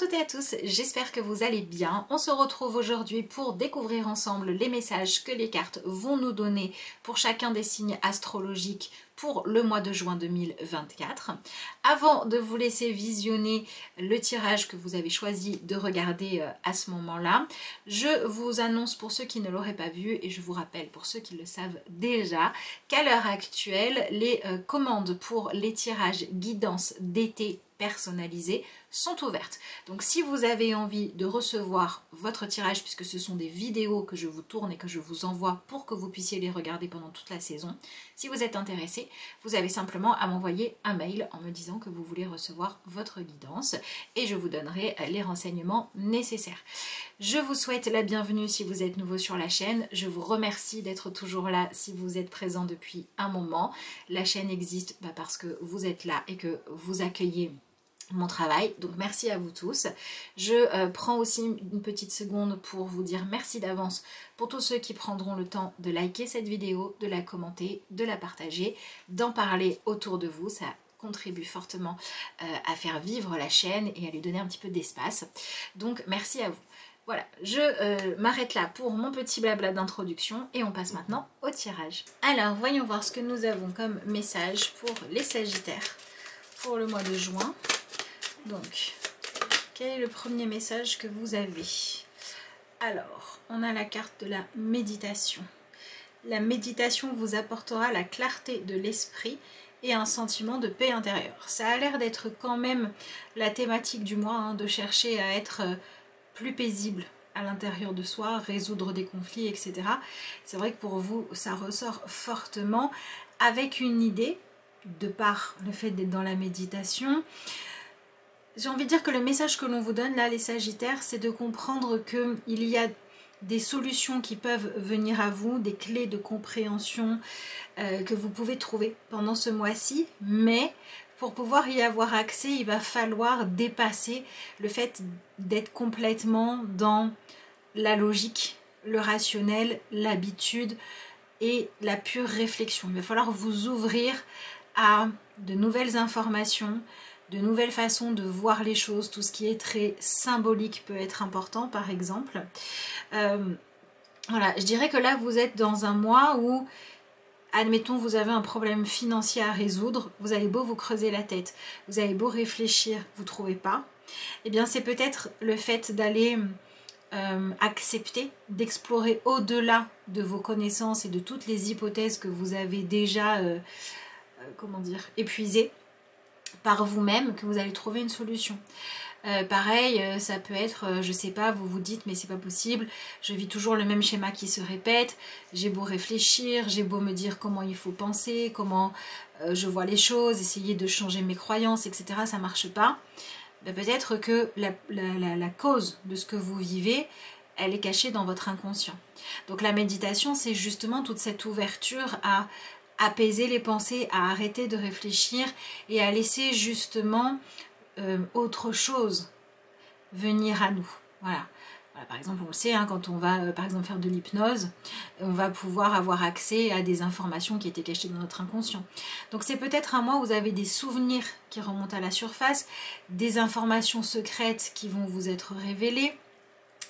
toutes et à tous, j'espère que vous allez bien. On se retrouve aujourd'hui pour découvrir ensemble les messages que les cartes vont nous donner pour chacun des signes astrologiques pour le mois de juin 2024. Avant de vous laisser visionner le tirage que vous avez choisi de regarder à ce moment-là, je vous annonce pour ceux qui ne l'auraient pas vu et je vous rappelle pour ceux qui le savent déjà qu'à l'heure actuelle, les commandes pour les tirages guidance d'été personnalisées sont ouvertes. Donc si vous avez envie de recevoir votre tirage, puisque ce sont des vidéos que je vous tourne et que je vous envoie pour que vous puissiez les regarder pendant toute la saison, si vous êtes intéressé, vous avez simplement à m'envoyer un mail en me disant que vous voulez recevoir votre guidance et je vous donnerai les renseignements nécessaires. Je vous souhaite la bienvenue si vous êtes nouveau sur la chaîne. Je vous remercie d'être toujours là si vous êtes présent depuis un moment. La chaîne existe parce que vous êtes là et que vous accueillez mon travail, donc merci à vous tous. Je prends aussi une petite seconde pour vous dire merci d'avance pour tous ceux qui prendront le temps de liker cette vidéo, de la commenter, de la partager, d'en parler autour de vous. Ça contribue fortement à faire vivre la chaîne et à lui donner un petit peu d'espace. Donc merci à vous. Voilà, je m'arrête là pour mon petit blabla d'introduction et on passe maintenant au tirage. Alors, voyons voir ce que nous avons comme message pour les Sagittaires pour le mois de juin. Donc, quel est le premier message que vous avez? Alors, on a la carte de la méditation. La méditation vous apportera la clarté de l'esprit et un sentiment de paix intérieure. Ça a l'air d'être quand même la thématique du mois, de chercher à être plus paisible à l'intérieur de soi, résoudre des conflits, etc. C'est vrai que pour vous, ça ressort fortement avec une idée, de par le fait d'être dans la méditation. J'ai envie de dire que le message que l'on vous donne là, les Sagittaires, c'est de comprendre qu'il y a des solutions qui peuvent venir à vous, des clés de compréhension que vous pouvez trouver pendant ce mois-ci, mais pour pouvoir y avoir accès, il va falloir dépasser le fait d'être complètement dans la logique, le rationnel, l'habitude et la pure réflexion. Il va falloir vous ouvrir à de nouvelles informations, de nouvelles façons de voir les choses. Tout ce qui est très symbolique peut être important, par exemple. Voilà, je dirais que là, vous êtes dans un mois où, admettons, vous avez un problème financier à résoudre, vous avez beau vous creuser la tête, vous avez beau réfléchir, vous ne trouvez pas, eh bien c'est peut-être le fait d'aller accepter, d'explorer au-delà de vos connaissances et de toutes les hypothèses que vous avez déjà, comment dire, épuisées par vous-même, que vous allez trouver une solution. Pareil, ça peut être, je sais pas, vous vous dites mais c'est pas possible, je vis toujours le même schéma qui se répète, j'ai beau réfléchir, j'ai beau me dire comment il faut penser, comment je vois les choses, essayer de changer mes croyances, etc. Ça marche pas. Peut-être que la cause de ce que vous vivez, elle est cachée dans votre inconscient. Donc la méditation, c'est justement toute cette ouverture à apaiser les pensées, à arrêter de réfléchir et à laisser justement autre chose venir à nous. Voilà. Par exemple, on le sait, quand on va par exemple faire de l'hypnose, on va pouvoir avoir accès à des informations qui étaient cachées dans notre inconscient. Donc c'est peut-être un mois où vous avez des souvenirs qui remontent à la surface, des informations secrètes qui vont vous être révélées.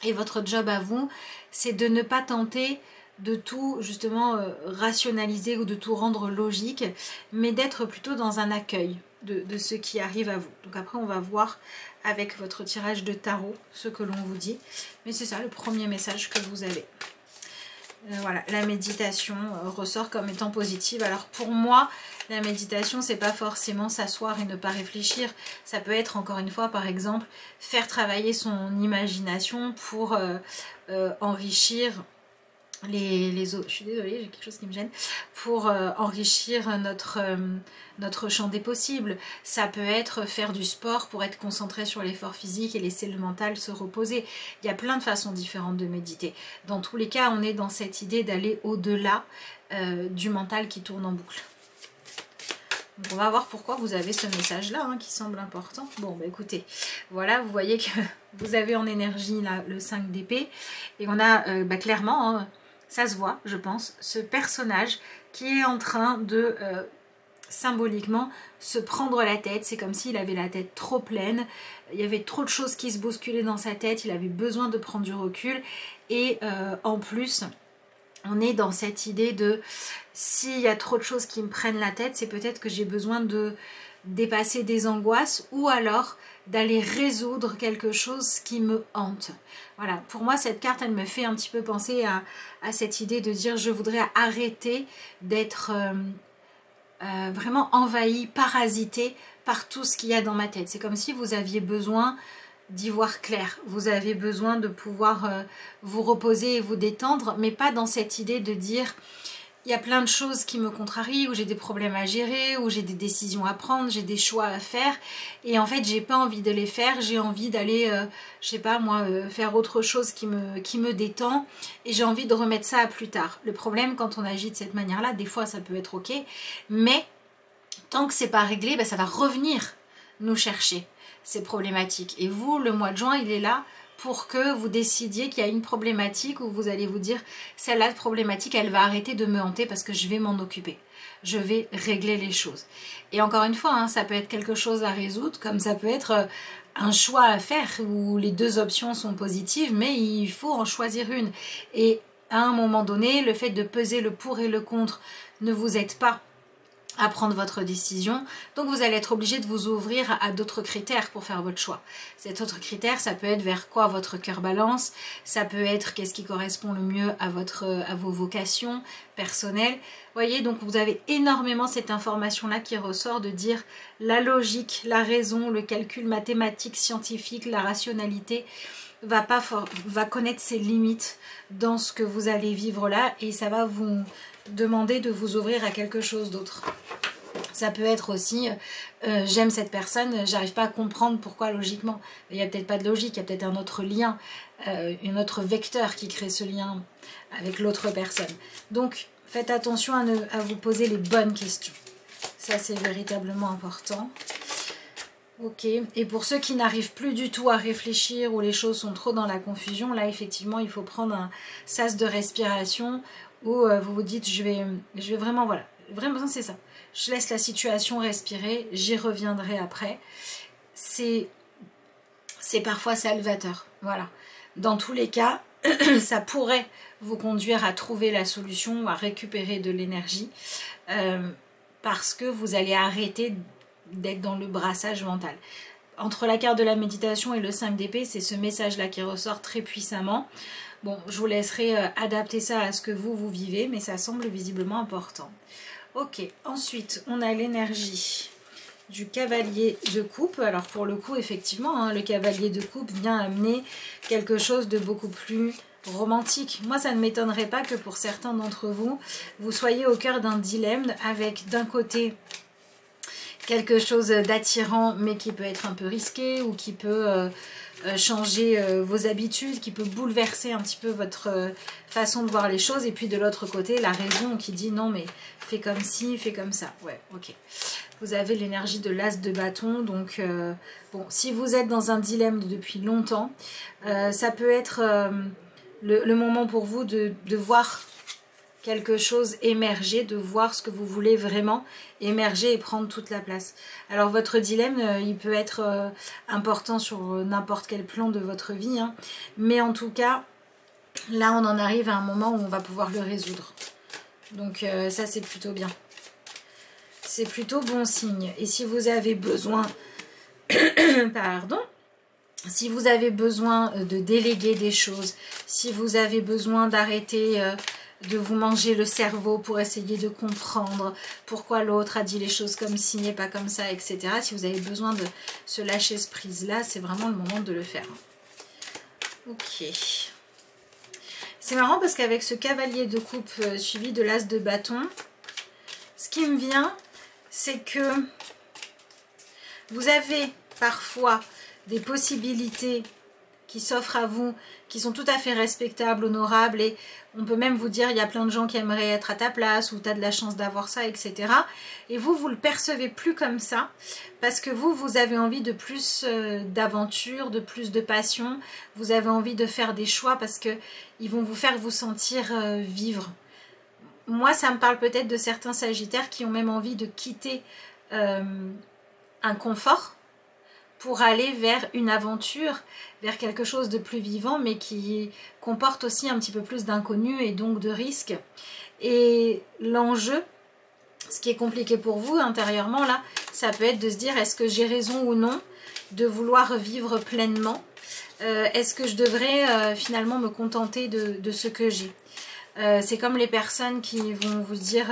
Et votre job à vous, c'est de ne pas tenter de tout justement rationaliser ou de tout rendre logique, mais d'être plutôt dans un accueil de ce qui arrive à vous. Donc après on va voir avec votre tirage de tarot ce que l'on vous dit, mais c'est ça le premier message que vous avez. Voilà, la méditation ressort comme étant positive. Alors pour moi, la méditation, c'est pas forcément s'asseoir et ne pas réfléchir. Ça peut être, encore une fois, par exemple, faire travailler son imagination pour enrichir les autres. Je suis désolée, j'ai quelque chose qui me gêne. Pour enrichir notre champ des possibles. Ça peut être faire du sport pour être concentré sur l'effort physique et laisser le mental se reposer. Il y a plein de façons différentes de méditer. Dans tous les cas, on est dans cette idée d'aller au-delà du mental qui tourne en boucle. Donc on va voir pourquoi vous avez ce message-là qui semble important. Bon, écoutez, voilà, vous voyez que vous avez en énergie là, le 5 d'épée. Et on a clairement, ça se voit, je pense, ce personnage qui est en train de symboliquement se prendre la tête. C'est comme s'il avait la tête trop pleine, il y avait trop de choses qui se bousculaient dans sa tête, il avait besoin de prendre du recul. Et en plus, on est dans cette idée de s'il y a trop de choses qui me prennent la tête, c'est peut-être que j'ai besoin de dépasser des angoisses ou alors d'aller résoudre quelque chose qui me hante. Voilà, pour moi cette carte elle me fait un petit peu penser à cette idée de dire je voudrais arrêter d'être vraiment envahie, parasitée par tout ce qu'il y a dans ma tête. C'est comme si vous aviez besoin d'y voir clair, vous avez besoin de pouvoir vous reposer et vous détendre, mais pas dans cette idée de dire il y a plein de choses qui me contrarient, ou j'ai des problèmes à gérer, ou j'ai des décisions à prendre, j'ai des choix à faire, et en fait j'ai pas envie de les faire, j'ai envie d'aller, je sais pas moi, faire autre chose qui me détend, et j'ai envie de remettre ça à plus tard. Le problème quand on agit de cette manière-là, des fois ça peut être ok, mais tant que c'est pas réglé, ben, ça va revenir nous chercher ces problématiques. Et vous, le mois de juin, il est là pour que vous décidiez qu'il y a une problématique où vous allez vous dire celle-là de problématique, elle va arrêter de me hanter parce que je vais m'en occuper. Je vais régler les choses. Et encore une fois, hein, ça peut être quelque chose à résoudre, comme ça peut être un choix à faire où les deux options sont positives, mais il faut en choisir une. Et à un moment donné, le fait de peser le pour et le contre ne vous aide pas à prendre votre décision, donc vous allez être obligé de vous ouvrir à d'autres critères pour faire votre choix. Cet autre critère, ça peut être vers quoi votre cœur balance, ça peut être qu'est-ce qui correspond le mieux à vos vocations personnelles. Voyez, donc vous avez énormément cette information-là qui ressort de dire la logique, la raison, le calcul mathématique, scientifique, la rationalité va connaître ses limites dans ce que vous allez vivre là, et ça va vous demander de vous ouvrir à quelque chose d'autre. Ça peut être aussi j'aime cette personne, j'arrive pas à comprendre pourquoi logiquement. Il n'y a peut-être pas de logique, il y a peut-être un autre lien, un autre vecteur qui crée ce lien avec l'autre personne. Donc faites attention à vous poser les bonnes questions. Ça c'est véritablement important. Ok, et pour ceux qui n'arrivent plus du tout à réfléchir ou les choses sont trop dans la confusion, là effectivement il faut prendre un sas de respiration où vous vous dites je vais vraiment, voilà, vraiment c'est ça. Je laisse la situation respirer, j'y reviendrai après. C'est parfois salvateur, voilà. Dans tous les cas, ça pourrait vous conduire à trouver la solution, à récupérer de l'énergie, parce que vous allez arrêter d'être dans le brassage mental. Entre la carte de la méditation et le 5 d'épée, c'est ce message-là qui ressort très puissamment. Bon, je vous laisserai adapter ça à ce que vous vivez, mais ça semble visiblement important. Ok, ensuite, on a l'énergie du cavalier de coupe. Alors pour le coup, effectivement, hein, le cavalier de coupe vient amener quelque chose de beaucoup plus romantique. Moi, ça ne m'étonnerait pas que pour certains d'entre vous, vous soyez au cœur d'un dilemme avec d'un côté quelque chose d'attirant mais qui peut être un peu risqué ou qui peut changer vos habitudes, qui peut bouleverser un petit peu votre façon de voir les choses, et puis de l'autre côté la raison qui dit non mais fais comme ci, fais comme ça. Ouais, ok. Vous avez l'énergie de l'as de bâton, donc bon, si vous êtes dans un dilemme depuis longtemps, ça peut être le moment pour vous de voir quelque chose émerger, de voir ce que vous voulez vraiment émerger et prendre toute la place. Alors votre dilemme, il peut être important sur n'importe quel plan de votre vie, hein, mais en tout cas, là on en arrive à un moment où on va pouvoir le résoudre. Donc ça c'est plutôt bien. C'est plutôt bon signe. Et si vous avez besoin, pardon, si vous avez besoin de déléguer des choses, si vous avez besoin d'arrêter de vous manger le cerveau pour essayer de comprendre pourquoi l'autre a dit les choses comme ci et pas comme ça, etc. Si vous avez besoin de se lâcher ce prise-là, c'est vraiment le moment de le faire. Ok. C'est marrant parce qu'avec ce cavalier de coupe suivi de l'as de bâton, ce qui me vient, c'est que vous avez parfois des possibilités qui s'offrent à vous, qui sont tout à fait respectables, honorables, et on peut même vous dire il y a plein de gens qui aimeraient être à ta place, ou tu as de la chance d'avoir ça, etc. Et vous le percevez plus comme ça, parce que vous avez envie de plus d'aventure, de plus de passion, vous avez envie de faire des choix parce que ils vont vous faire vous sentir vivre. moi, ça me parle peut-être de certains Sagittaires qui ont même envie de quitter un confort pour aller vers une aventure, vers quelque chose de plus vivant, mais qui comporte aussi un petit peu plus d'inconnu et donc de risques. Et l'enjeu, ce qui est compliqué pour vous intérieurement, là, ça peut être de se dire, est-ce que j'ai raison ou non de vouloir vivre pleinement? Est-ce que je devrais finalement me contenter de ce que j'ai? C'est comme les personnes qui vont vous dire...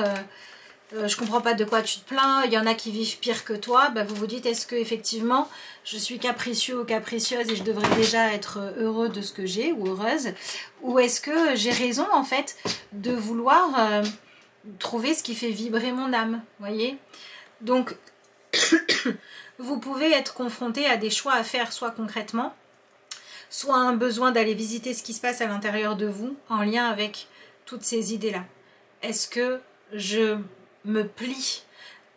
je comprends pas de quoi tu te plains, il y en a qui vivent pire que toi, bah vous vous dites est-ce que effectivement je suis capricieux ou capricieuse et je devrais déjà être heureux de ce que j'ai ou heureuse, ou est-ce que j'ai raison en fait de vouloir trouver ce qui fait vibrer mon âme, voyez? Donc vous pouvez être confronté à des choix à faire, soit concrètement, soit un besoin d'aller visiter ce qui se passe à l'intérieur de vous en lien avec toutes ces idées-là. Est-ce que je me plie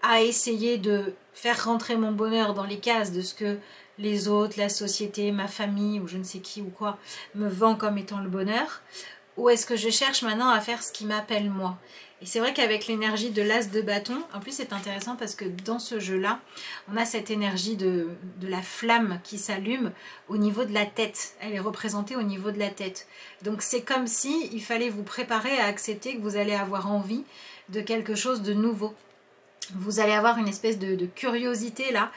à essayer de faire rentrer mon bonheur dans les cases de ce que les autres, la société, ma famille ou je ne sais qui ou quoi me vend comme étant le bonheur, ou est-ce que je cherche maintenant à faire ce qui m'appelle moi? Et c'est vrai qu'avec l'énergie de l'as de bâton, en plus c'est intéressant parce que dans ce jeu-là, on a cette énergie de la flamme qui s'allume au niveau de la tête. Elle est représentée au niveau de la tête. Donc c'est comme si il fallait vous préparer à accepter que vous allez avoir envie de quelque chose de nouveau. Vous allez avoir une espèce de curiosité là.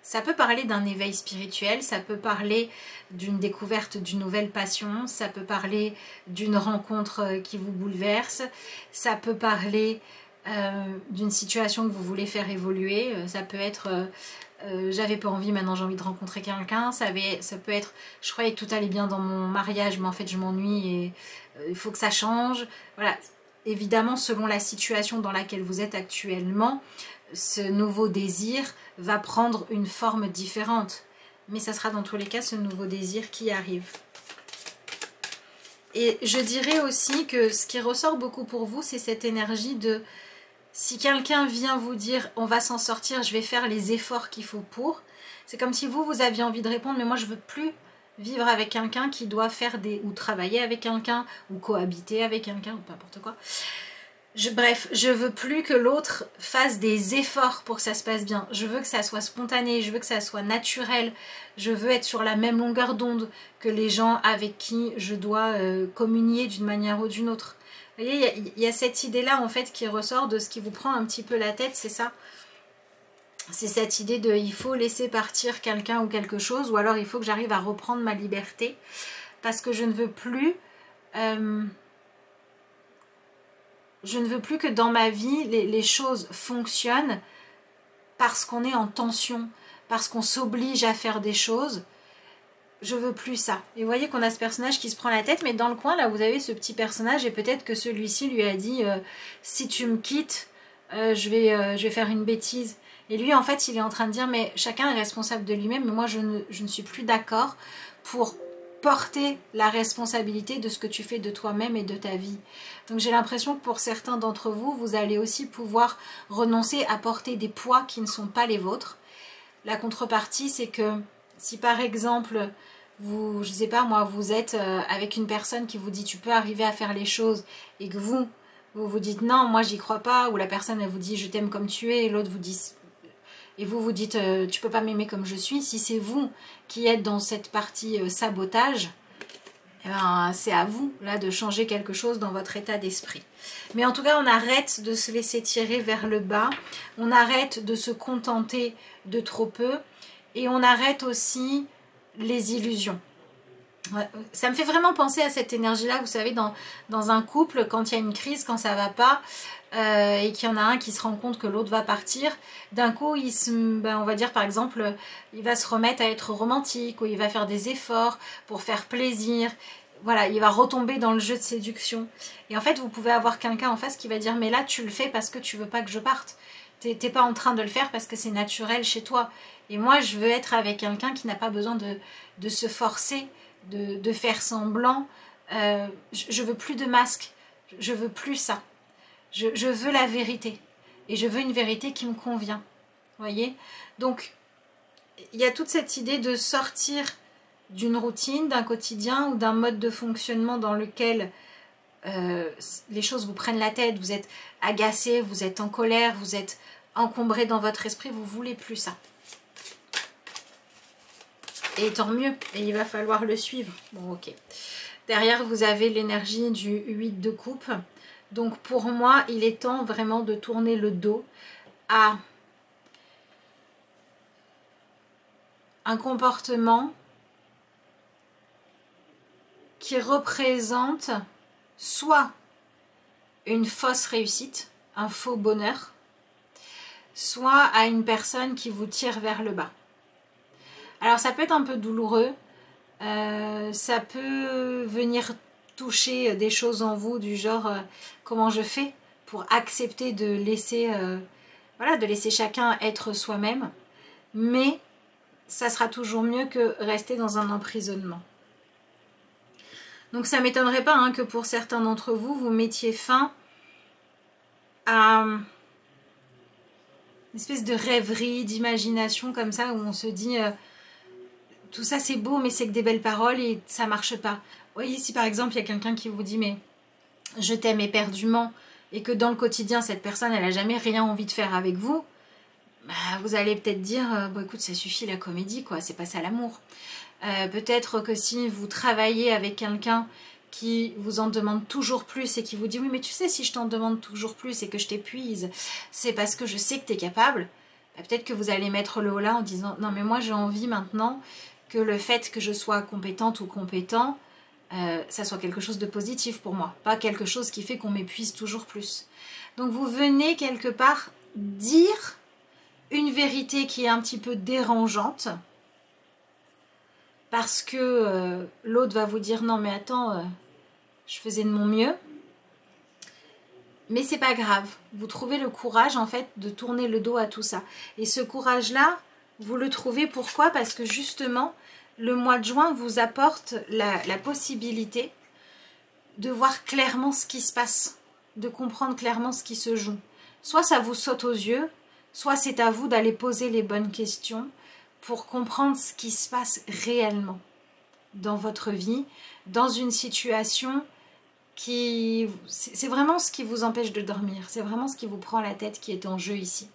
Ça peut parler d'un éveil spirituel, ça peut parler d'une découverte d'une nouvelle passion, ça peut parler d'une rencontre qui vous bouleverse, ça peut parler d'une situation que vous voulez faire évoluer, ça peut être j'avais pas envie, maintenant j'ai envie de rencontrer quelqu'un, ça peut être je croyais que tout allait bien dans mon mariage mais en fait je m'ennuie et il faut que ça change. Voilà, évidemment selon la situation dans laquelle vous êtes actuellement, ce nouveau désir va prendre une forme différente. Mais ça sera dans tous les cas ce nouveau désir qui arrive. Et je dirais aussi que ce qui ressort beaucoup pour vous, c'est cette énergie de... Si quelqu'un vient vous dire on va s'en sortir, je vais faire les efforts qu'il faut pour, c'est comme si vous aviez envie de répondre mais moi je veux plus vivre avec quelqu'un qui doit faire des... ou travailler avec quelqu'un, ou cohabiter avec quelqu'un, ou peu importe quoi. Bref, je veux plus que l'autre fasse des efforts pour que ça se passe bien. Je veux que ça soit spontané, je veux que ça soit naturel. Je veux être sur la même longueur d'onde que les gens avec qui je dois communier d'une manière ou d'une autre. Vous voyez, il y a cette idée-là en fait qui ressort de ce qui vous prend un petit peu la tête, c'est ça. C'est cette idée de il faut laisser partir quelqu'un ou quelque chose, ou alors il faut que j'arrive à reprendre ma liberté parce que je ne veux plus... je ne veux plus que dans ma vie, les choses fonctionnent parce qu'on est en tension, parce qu'on s'oblige à faire des choses. Je veux plus ça. Et vous voyez qu'on a ce personnage qui se prend la tête, mais dans le coin, là, vous avez ce petit personnage, et peut-être que celui-ci lui a dit si tu me quittes, je vais faire une bêtise. Et lui, en fait, il est en train de dire mais chacun est responsable de lui-même, mais moi, je ne suis plus d'accord pour porter la responsabilité de ce que tu fais de toi-même et de ta vie. Donc j'ai l'impression que pour certains d'entre vous, vous allez aussi pouvoir renoncer à porter des poids qui ne sont pas les vôtres. La contrepartie, c'est que si par exemple, vous, je sais pas moi, vous êtes avec une personne qui vous dit tu peux arriver à faire les choses et que vous vous dites non, moi j'y crois pas, ou la personne elle vous dit je t'aime comme tu es et l'autre vous dit... Et vous dites tu peux pas m'aimer comme je suis, si c'est vous qui êtes dans cette partie sabotage, eh ben, c'est à vous là de changer quelque chose dans votre état d'esprit. Mais en tout cas, on arrête de se laisser tirer vers le bas, on arrête de se contenter de trop peu et on arrête aussi les illusions. Ça me fait vraiment penser à cette énergie-là, vous savez, dans un couple, quand il y a une crise, quand ça va pas, et qu'il y en a un qui se rend compte que l'autre va partir, d'un coup, on va dire par exemple, il va se remettre à être romantique, ou il va faire des efforts pour faire plaisir, voilà, il va retomber dans le jeu de séduction. Et en fait, vous pouvez avoir quelqu'un en face qui va dire, mais là, tu le fais parce que tu veux pas que je parte. T'es pas en train de le faire parce que c'est naturel chez toi. Et moi, je veux être avec quelqu'un qui n'a pas besoin de se forcer, de faire semblant. Je veux plus de masque, je veux plus ça. Je veux la vérité. Et je veux une vérité qui me convient. Vous voyez? Donc, il y a toute cette idée de sortir d'une routine, d'un quotidien ou d'un mode de fonctionnement dans lequel les choses vous prennent la tête, vous êtes agacé, vous êtes en colère, vous êtes encombré dans votre esprit, vous ne voulez plus ça. Et tant mieux, et il va falloir le suivre. Bon, ok. Derrière, vous avez l'énergie du 8 de coupe. Donc pour moi, il est temps vraiment de tourner le dos à un comportement qui représente soit une fausse réussite, un faux bonheur, soit à une personne qui vous tire vers le bas. Alors ça peut être un peu douloureux, ça peut venir toucher des choses en vous du genre comment je fais pour accepter de laisser, voilà, de laisser chacun être soi-même, mais ça sera toujours mieux que rester dans un emprisonnement. Donc ça ne m'étonnerait pas hein, que pour certains d'entre vous, vous mettiez fin à une espèce de rêverie, d'imagination comme ça, où on se dit tout ça c'est beau mais c'est que des belles paroles et ça marche pas. Vous voyez, si par exemple il y a quelqu'un qui vous dit mais je t'aime éperdument et que dans le quotidien cette personne elle n'a jamais rien envie de faire avec vous, bah, vous allez peut-être dire bon écoute ça suffit la comédie quoi, c'est pas ça l'amour. Peut-être que si vous travaillez avec quelqu'un qui vous en demande toujours plus et qui vous dit oui mais tu sais si je t'en demande toujours plus et que je t'épuise c'est parce que je sais que tu es capable, bah, peut-être que vous allez mettre le haut là en disant non mais moi j'ai envie maintenant que le fait que je sois compétente ou compétent ça soit quelque chose de positif pour moi, pas quelque chose qui fait qu'on m'épuise toujours plus. Donc vous venez quelque part dire une vérité qui est un petit peu dérangeante parce que l'autre va vous dire non mais attends je faisais de mon mieux, mais c'est pas grave, vous trouvez le courage en fait de tourner le dos à tout ça, et ce courage là vous le trouvez pourquoi? Parce que justement le mois de juin vous apporte la possibilité de voir clairement ce qui se passe, de comprendre clairement ce qui se joue. Soit ça vous saute aux yeux, soit c'est à vous d'aller poser les bonnes questions pour comprendre ce qui se passe réellement dans votre vie, dans une situation qui... C'est vraiment ce qui vous empêche de dormir, c'est vraiment ce qui vous prend la tête qui est en jeu ici.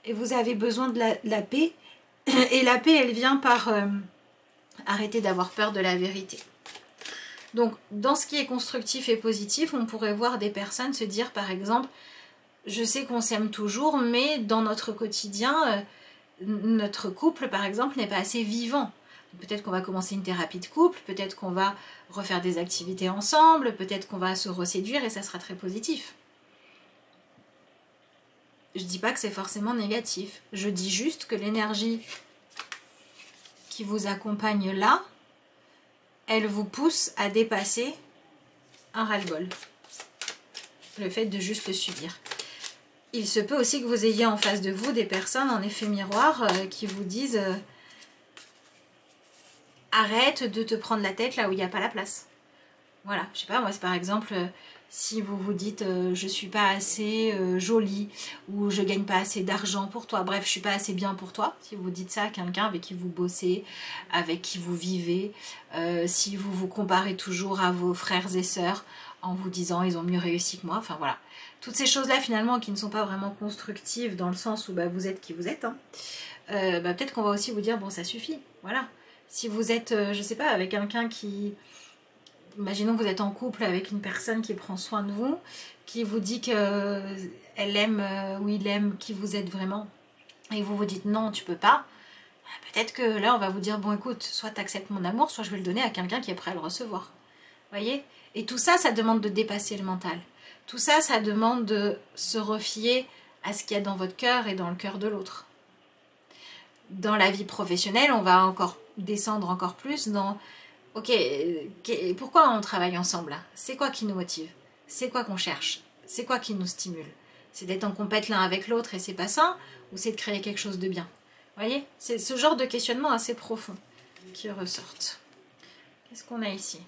Et vous avez besoin de la paix, et la paix elle vient par arrêter d'avoir peur de la vérité. Donc dans ce qui est constructif et positif, on pourrait voir des personnes se dire par exemple je sais qu'on s'aime toujours mais dans notre quotidien notre couple par exemple n'est pas assez vivant. Peut-être qu'on va commencer une thérapie de couple, peut-être qu'on va refaire des activités ensemble, peut-être qu'on va se reséduire et ça sera très positif. Je dis pas que c'est forcément négatif, je dis juste que l'énergie qui vous accompagne là, elle vous pousse à dépasser un ras-le-bol. Le fait de juste le subir. Il se peut aussi que vous ayez en face de vous des personnes en effet miroir qui vous disent arrête de te prendre la tête là où il n'y a pas la place. Voilà, je sais pas, moi c'est par exemple si vous vous dites je suis pas assez jolie ou je gagne pas assez d'argent pour toi, bref je suis pas assez bien pour toi, si vous dites ça à quelqu'un avec qui vous bossez, avec qui vous vivez, si vous vous comparez toujours à vos frères et sœurs en vous disant ils ont mieux réussi que moi, enfin voilà. Toutes ces choses-là finalement qui ne sont pas vraiment constructives dans le sens où bah, vous êtes qui vous êtes, hein, bah, peut-être qu'on va aussi vous dire bon ça suffit, voilà. Si vous êtes, je sais pas, avec quelqu'un qui... Imaginons que vous êtes en couple avec une personne qui prend soin de vous, qui vous dit qu'elle aime ou il aime qui vous êtes vraiment, et vous vous dites non tu peux pas, peut-être que là on va vous dire bon écoute, soit tu acceptes mon amour, soit je vais le donner à quelqu'un qui est prêt à le recevoir. Voyez? Et tout ça, ça demande de dépasser le mental. Tout ça, ça demande de se refier à ce qu'il y a dans votre cœur et dans le cœur de l'autre. Dans la vie professionnelle, on va encore descendre encore plus dans ok, pourquoi on travaille ensemble? C'est quoi qui nous motive? C'est quoi qu'on cherche? C'est quoi qui nous stimule? C'est d'être en compète l'un avec l'autre et c'est pas ça? Ou c'est de créer quelque chose de bien? Vous voyez? C'est ce genre de questionnement assez profond qui ressortent. Qu'est-ce qu'on a ici?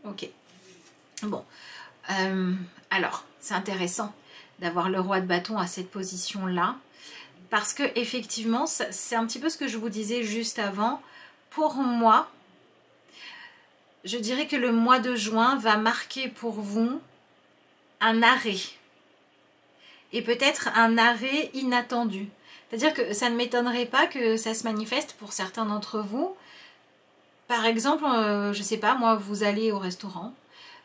Ok. Bon. Alors, c'est intéressant d'avoir le roi de bâton à cette position-là. Parce que effectivement, c'est un petit peu ce que je vous disais juste avant. Pour moi, je dirais que le mois de juin va marquer pour vous un arrêt. Et peut-être un arrêt inattendu. C'est-à-dire que ça ne m'étonnerait pas que ça se manifeste pour certains d'entre vous. Par exemple, je ne sais pas, moi, vous allez au restaurant,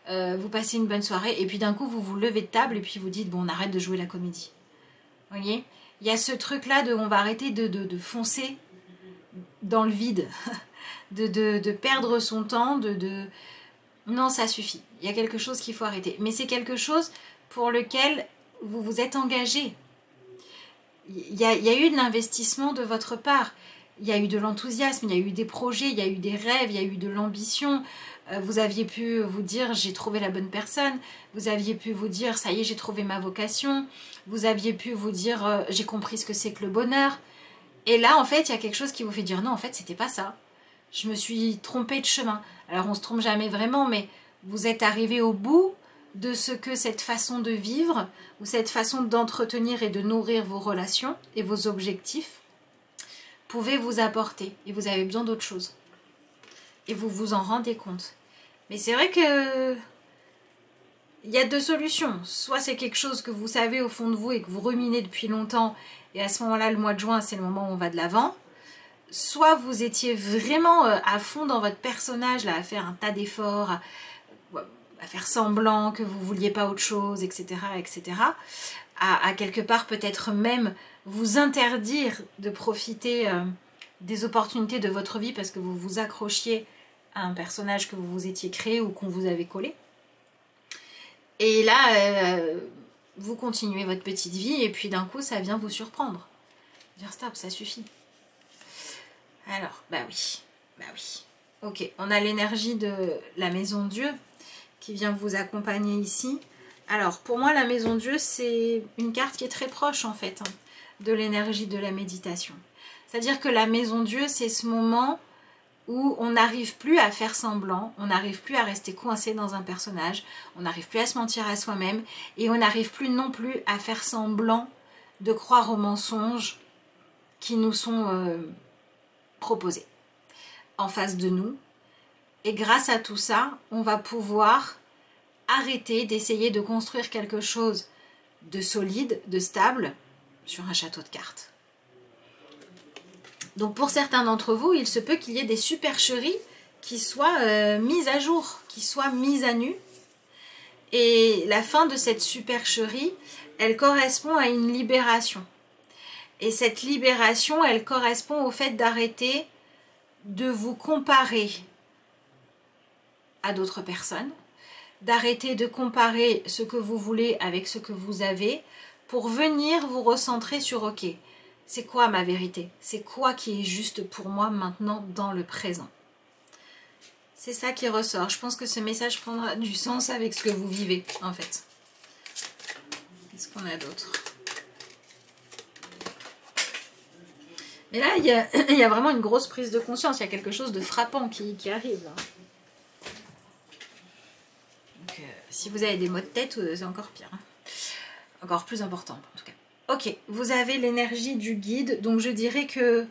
vous passez une bonne soirée, et puis d'un coup, vous vous levez de table, et puis vous dites, bon, on arrête de jouer la comédie. Vous voyez? Il y a ce truc-là de, on va arrêter de foncer dans le vide, de perdre son temps, Non, ça suffit. Il y a quelque chose qu'il faut arrêter. Mais c'est quelque chose pour lequel vous vous êtes engagé. Il y a eu de l'investissement de votre part. Il y a eu de l'enthousiasme, il y a eu des projets, il y a eu des rêves, il y a eu de l'ambition. Vous aviez pu vous dire, j'ai trouvé la bonne personne. Vous aviez pu vous dire, ça y est, j'ai trouvé ma vocation. Vous aviez pu vous dire, j'ai compris ce que c'est que le bonheur. Et là, en fait, il y a quelque chose qui vous fait dire, non, en fait, c'était pas ça. Je me suis trompée de chemin. Alors, on se trompe jamais vraiment, mais vous êtes arrivé au bout de ce que cette façon de vivre ou cette façon d'entretenir et de nourrir vos relations et vos objectifs pouvait vous apporter. Et vous avez besoin d'autre chose. Et vous vous en rendez compte. Mais c'est vrai que il y a deux solutions. Soit c'est quelque chose que vous savez au fond de vous et que vous ruminez depuis longtemps, et à ce moment-là, le mois de juin, c'est le moment où on va de l'avant. Soit vous étiez vraiment à fond dans votre personnage, là, à faire un tas d'efforts, à faire semblant que vous ne vouliez pas autre chose, etc. etc. À quelque part peut-être même vous interdire de profiter des opportunités de votre vie parce que vous vous accrochiez à un personnage que vous vous étiez créé ou qu'on vous avait collé. Et là, vous continuez votre petite vie et puis d'un coup, ça vient vous surprendre. Dire stop, ça suffit. Alors, bah oui. Ok, on a l'énergie de la Maison de Dieu qui vient vous accompagner ici. Alors, pour moi, la Maison de Dieu, c'est une carte qui est très proche, en fait, hein, de l'énergie de la méditation. C'est-à-dire que la Maison de Dieu, c'est ce moment où on n'arrive plus à faire semblant, on n'arrive plus à rester coincé dans un personnage, on n'arrive plus à se mentir à soi-même, et on n'arrive plus non plus à faire semblant de croire aux mensonges qui nous sont proposés en face de nous. Et grâce à tout ça, on va pouvoir arrêter d'essayer de construire quelque chose de solide, de stable, sur un château de cartes. Donc pour certains d'entre vous, il se peut qu'il y ait des supercheries qui soient mises à jour, qui soient mises à nu. Et la fin de cette supercherie, elle correspond à une libération. Et cette libération, elle correspond au fait d'arrêter de vous comparer à d'autres personnes, d'arrêter de comparer ce que vous voulez avec ce que vous avez pour venir vous recentrer sur ok, c'est quoi ma vérité? C'est quoi qui est juste pour moi maintenant dans le présent? C'est ça qui ressort. Je pense que ce message prendra du sens avec ce que vous vivez en fait. Qu'est-ce qu'on a d'autre? Et là, il y a vraiment une grosse prise de conscience. Il y a quelque chose de frappant qui arrive. Là. Donc, si vous avez des maux de tête, c'est encore pire. Hein. Encore plus important, en tout cas. Ok, vous avez l'énergie du guide. Donc, je dirais que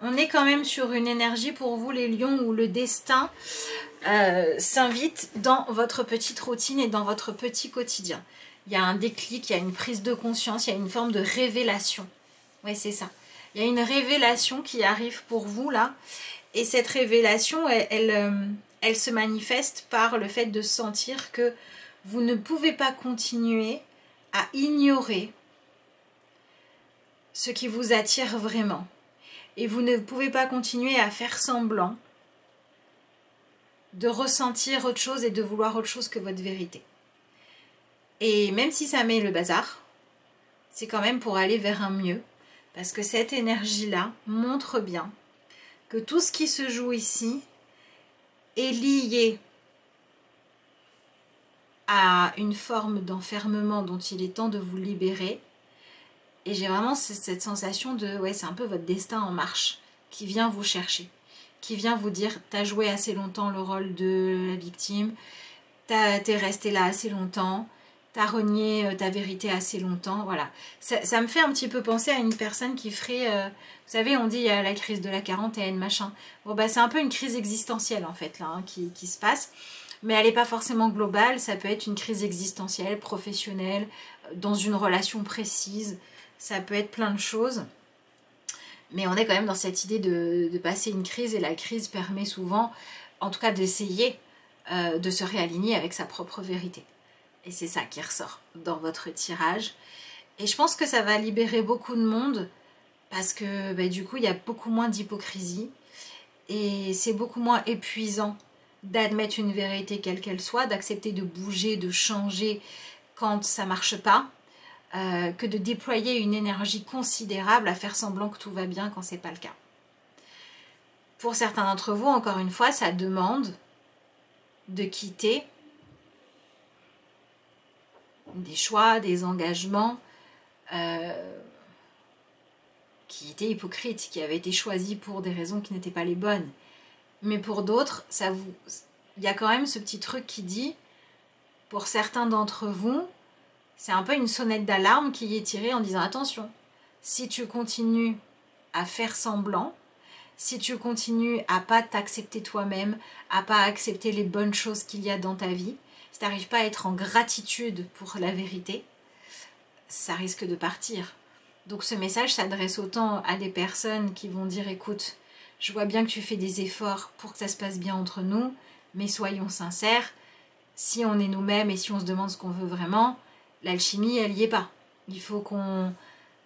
on est quand même sur une énergie pour vous, les lions, où le destin s'invite dans votre petite routine et dans votre petit quotidien. Il y a un déclic, il y a une prise de conscience, il y a une forme de révélation. Oui, c'est ça. Il y a une révélation qui arrive pour vous là. Et cette révélation, elle se manifeste par le fait de sentir que vous ne pouvez pas continuer à ignorer ce qui vous attire vraiment. Et vous ne pouvez pas continuer à faire semblant de ressentir autre chose et de vouloir autre chose que votre vérité. Et même si ça met le bazar, c'est quand même pour aller vers un mieux. Parce que cette énergie-là montre bien que tout ce qui se joue ici est lié à une forme d'enfermement dont il est temps de vous libérer. Et j'ai vraiment cette sensation de, ouais, c'est un peu votre destin en marche qui vient vous chercher, qui vient vous dire, t'as joué assez longtemps le rôle de la victime, t'es resté là assez longtemps, t'as renié ta vérité assez longtemps, voilà. Ça me fait un petit peu penser à une personne qui ferait, vous savez, on dit il y a la crise de la quarantaine, machin. Bon bah c'est un peu une crise existentielle en fait là, hein, qui se passe. Mais elle n'est pas forcément globale, ça peut être une crise existentielle, professionnelle, dans une relation précise, ça peut être plein de choses. Mais on est quand même dans cette idée de passer une crise, et la crise permet souvent, en tout cas d'essayer de se réaligner avec sa propre vérité. Et c'est ça qui ressort dans votre tirage. Et je pense que ça va libérer beaucoup de monde, parce que bah, du coup il y a beaucoup moins d'hypocrisie, et c'est beaucoup moins épuisant d'admettre une vérité quelle qu'elle soit, d'accepter de bouger, de changer quand ça marche pas, que de déployer une énergie considérable à faire semblant que tout va bien quand c'est pas le cas. Pour certains d'entre vous, encore une fois, ça demande de quitter des choix, des engagements qui étaient hypocrites, qui avaient été choisis pour des raisons qui n'étaient pas les bonnes. Mais pour d'autres, il y a quand même ce petit truc qui dit, pour certains d'entre vous, c'est un peu une sonnette d'alarme qui est tirée en disant attention, si tu continues à faire semblant, si tu continues à pas t'accepter toi-même, à pas accepter les bonnes choses qu'il y a dans ta vie, si tu n'arrives pas à être en gratitude pour la vérité, ça risque de partir. Donc ce message s'adresse autant à des personnes qui vont dire écoute, je vois bien que tu fais des efforts pour que ça se passe bien entre nous, mais soyons sincères, si on est nous-mêmes et si on se demande ce qu'on veut vraiment, l'alchimie, elle n'y est pas. Il faut qu'on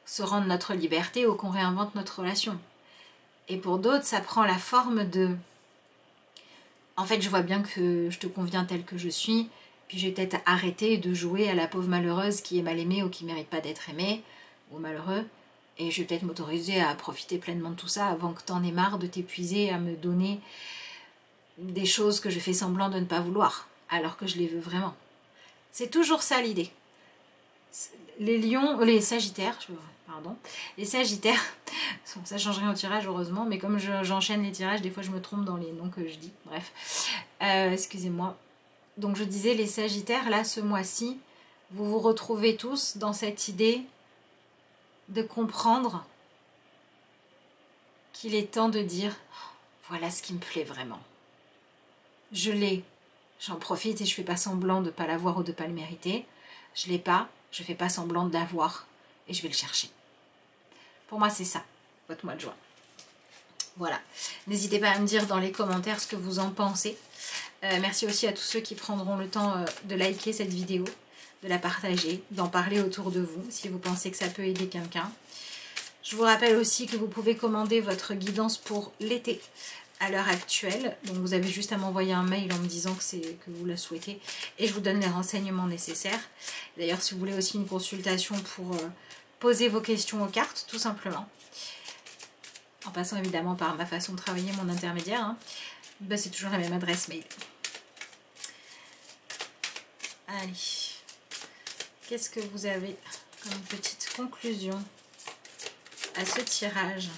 se rende notre liberté ou qu'on réinvente notre relation. Et pour d'autres, ça prend la forme de... En fait, je vois bien que je te conviens tel que je suis, puis je vais peut-être arrêter de jouer à la pauvre malheureuse qui est mal aimée ou qui ne mérite pas d'être aimée, ou malheureux, et je vais peut-être m'autoriser à profiter pleinement de tout ça avant que t'en aies marre de t'épuiser à me donner des choses que je fais semblant de ne pas vouloir, alors que je les veux vraiment. C'est toujours ça l'idée. Les lions, les sagittaires, les sagittaires, ça change rien au tirage heureusement, mais comme j'enchaîne les tirages, des fois je me trompe dans les noms que je dis, bref, excusez-moi. Donc je disais, les sagittaires, là ce mois-ci, vous vous retrouvez tous dans cette idée de comprendre qu'il est temps de dire voilà ce qui me plaît vraiment. Je l'ai, j'en profite et je fais pas semblant de ne pas l'avoir ou de ne pas le mériter. Je l'ai pas, je fais pas semblant de l'avoir et je vais le chercher. Pour moi c'est ça, votre mois de juin. Voilà, n'hésitez pas à me dire dans les commentaires ce que vous en pensez. Merci aussi à tous ceux qui prendront le temps de liker cette vidéo, de la partager, d'en parler autour de vous si vous pensez que ça peut aider quelqu'un. Je vous rappelle aussi que vous pouvez commander votre guidance pour l'été à l'heure actuelle. Donc vous avez juste à m'envoyer un mail en me disant que vous la souhaitez et je vous donne les renseignements nécessaires. D'ailleurs, si vous voulez aussi une consultation pour poser vos questions aux cartes, tout simplement, en passant évidemment par ma façon de travailler, mon intermédiaire, hein, ben, c'est toujours la même adresse mail. Allez, qu'est-ce que vous avez comme petite conclusion à ce tirage?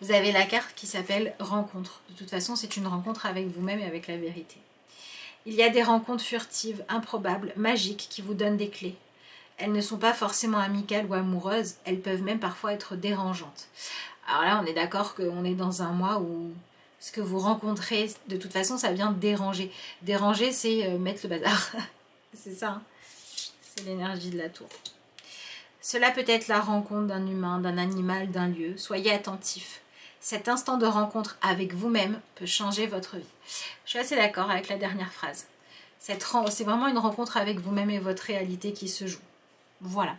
Vous avez la carte qui s'appelle rencontre. De toute façon, c'est une rencontre avec vous-même et avec la vérité. Il y a des rencontres furtives, improbables, magiques qui vous donnent des clés. Elles ne sont pas forcément amicales ou amoureuses, elles peuvent même parfois être dérangeantes. Alors là, on est d'accord qu'on est dans un mois où ce que vous rencontrez, de toute façon, ça vient déranger. Déranger, c'est mettre le bazar. C'est ça, hein, c'est l'énergie de la tour. Cela peut être la rencontre d'un humain, d'un animal, d'un lieu. Soyez attentifs. Cet instant de rencontre avec vous-même peut changer votre vie. Je suis assez d'accord avec la dernière phrase. C'est vraiment une rencontre avec vous-même et votre réalité qui se joue. Voilà.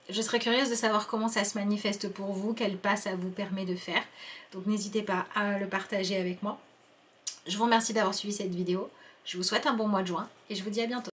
Je serais curieuse de savoir comment ça se manifeste pour vous, quel pas ça vous permet de faire. Donc n'hésitez pas à le partager avec moi. Je vous remercie d'avoir suivi cette vidéo. Je vous souhaite un bon mois de juin et je vous dis à bientôt.